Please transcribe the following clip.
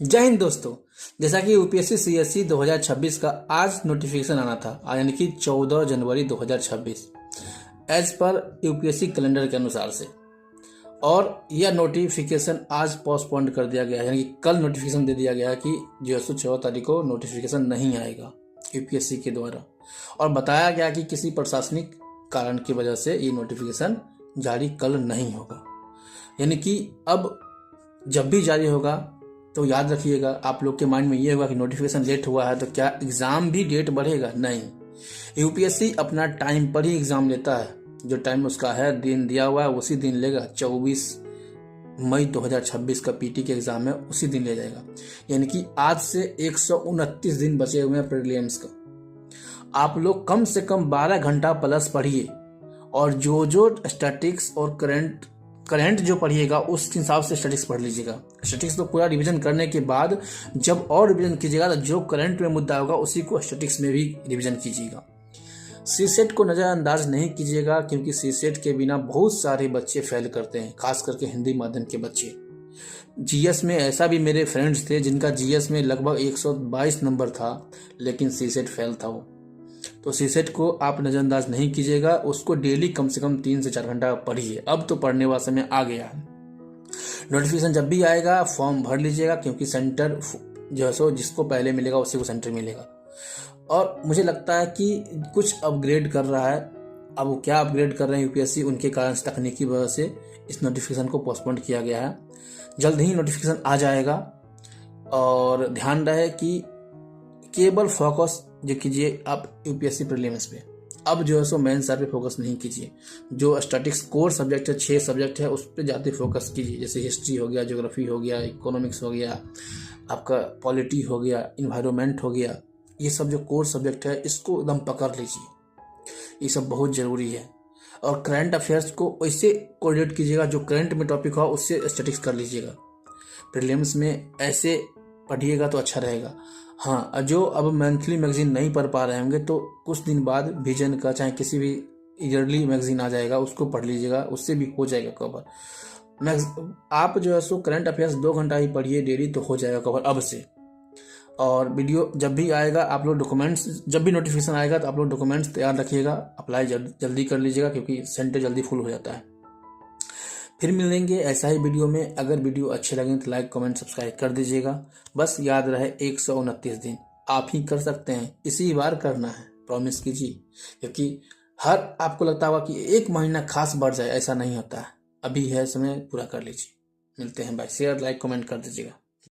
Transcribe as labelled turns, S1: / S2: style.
S1: जय हिंद दोस्तों। जैसा कि यूपीएससी सीएससी 2026 का आज नोटिफिकेशन आना था, आज यानी कि 14 जनवरी 2026 एज पर यूपीएससी कैलेंडर के अनुसार से, और यह नोटिफिकेशन आज पोस्टपोन्ड कर दिया गया है, यानी कि कल नोटिफिकेशन दे दिया गया है कि जो 14 तारीख को नोटिफिकेशन नहीं आएगा यूपीएससी के द्वारा, और बताया गया कि किसी प्रशासनिक कारण की वजह से ये नोटिफिकेशन जारी कल नहीं होगा। यानी कि अब जब भी जारी होगा तो याद रखिएगा, आप लोग के माइंड में ये होगा कि नोटिफिकेशन लेट हुआ है तो क्या एग्ज़ाम भी डेट बढ़ेगा? नहीं, यूपीएससी अपना टाइम पर ही एग्ज़ाम लेता है। जो टाइम उसका है, दिन दिया हुआ है, उसी दिन लेगा। 24 मई 2026 का पीटी के एग्ज़ाम है, उसी दिन ले जाएगा। यानी कि आज से 129 दिन बचे हुए हैं प्रीलिम्स का। आप लोग कम से कम 12 घंटा प्लस पढ़िए, और जो स्टैटिक्स और करंट जो पढ़िएगा उस हिसाब से स्टैटिक्स पढ़ लीजिएगा। स्टैटिक्स तो पूरा रिवीजन करने के बाद जब और रिवीजन कीजिएगा तो जो करंट में मुद्दा होगा उसी को स्टैटिक्स में भी रिवीजन कीजिएगा। सीसेट को नज़रअंदाज नहीं कीजिएगा, क्योंकि सीसेट के बिना बहुत सारे बच्चे फेल करते हैं, खास करके हिंदी माध्यम के बच्चे। जीएस में ऐसा भी मेरे फ्रेंड्स थे जिनका जीएस में लगभग 122 नंबर था, लेकिन सीसेट फेल था वो। तो सीसेट को आप नज़रअंदाज नहीं कीजिएगा, उसको डेली कम से कम 3 से 4 घंटा पढ़िए। अब तो पढ़ने वाला समय आ गया है। नोटिफिकेशन जब भी आएगा फॉर्म भर लीजिएगा, क्योंकि सेंटर जो है सो जिसको पहले मिलेगा उसी को सेंटर मिलेगा। और मुझे लगता है कि कुछ अपग्रेड कर रहा है। अब वो क्या अपग्रेड कर रहे हैं यूपीएससी, उनके कारण से, तकनीकी वजह से इस नोटिफिकेशन को पोस्टपोन किया गया है। जल्द ही नोटिफिकेशन आ जाएगा, और ध्यान रहे कि केवल फोकस जो कीजिए आप यूपीएससी प्रीलिम्स पे। अब जो है सो मेन सार पे फोकस नहीं कीजिए। जो स्टैटिक्स कोर सब्जेक्ट है, 6 सब्जेक्ट है, उस पर ज़्यादा फोकस कीजिए। जैसे हिस्ट्री हो गया, ज्योग्राफी हो गया, इकोनॉमिक्स हो गया, आपका पॉलिटी हो गया, इन्वायरमेंट हो गया। ये सब जो कोर सब्जेक्ट है इसको एकदम पकड़ लीजिए, ये सब बहुत ज़रूरी है। और करंट अफेयर्स को वैसे कोऑर्डिनेट कीजिएगा, जो करंट में टॉपिक हो उससे स्टैटिक्स कर लीजिएगा। प्रीलिम्स में ऐसे पढ़िएगा तो अच्छा रहेगा। हाँ, जो अब मंथली मैगजीन नहीं पढ़ पा रहे होंगे तो कुछ दिन बाद विजन का चाहे किसी भी ईयरली मैगजीन आ जाएगा, उसको पढ़ लीजिएगा, उससे भी हो जाएगा कवर। आप जो है सो करंट अफेयर्स 2 घंटा ही पढ़िए डेली, तो हो जाएगा कवर अब से। और वीडियो जब भी आएगा, आप लोग डॉक्यूमेंट्स, जब भी नोटिफिकेशन आएगा तो आप लोग डॉक्यूमेंट्स तैयार रखिएगा, अप्लाई जल्दी कर लीजिएगा, क्योंकि सेंटर जल्दी फुल हो जाता है। फिर मिलेंगे ऐसा ही वीडियो में। अगर वीडियो अच्छे लगे तो लाइक कमेंट सब्सक्राइब कर दीजिएगा। बस याद रहे 129 दिन आप ही कर सकते हैं, इसी बार करना है, प्रॉमिस कीजिए। क्योंकि हर आपको लगता होगा कि 1 महीना खास बढ़ जाए, ऐसा नहीं होता है। अभी है समय, पूरा कर लीजिए। मिलते हैं, बाय। शेयर लाइक कमेंट कर दीजिएगा।